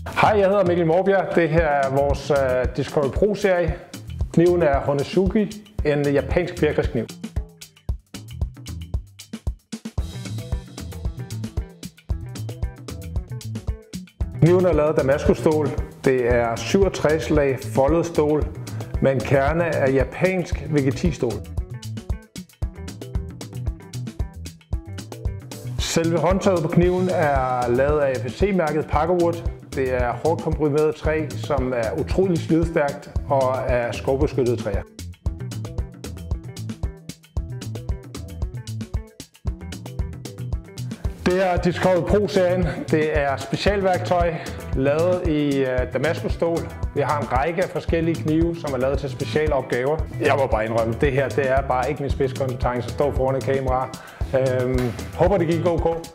Hej, jeg hedder Mikkel Måbjerg. Det her er vores Discovery Pro-serie. Kniven er Honesugi, en japansk fjerkræskniv. Kniven er lavet af damaskusstål. Det er 67 lag foldet stål med en kerne af japansk vegetisstål. Selve håndtaget på kniven er lavet af FSC-mærket Parkerwood. Det er hårdt komprimeret træ, som er utrolig slidstærkt og er skovbeskyttede træer. Det er Discovery Pro-serien. Det er specialværktøj lavet i damaskusstål. Vi har en række af forskellige knive, som er lavet til specialopgaver. Jeg må bare indrømme, det her er bare ikke min spidskompetence at stå foran et kamera. Håber det gik ok.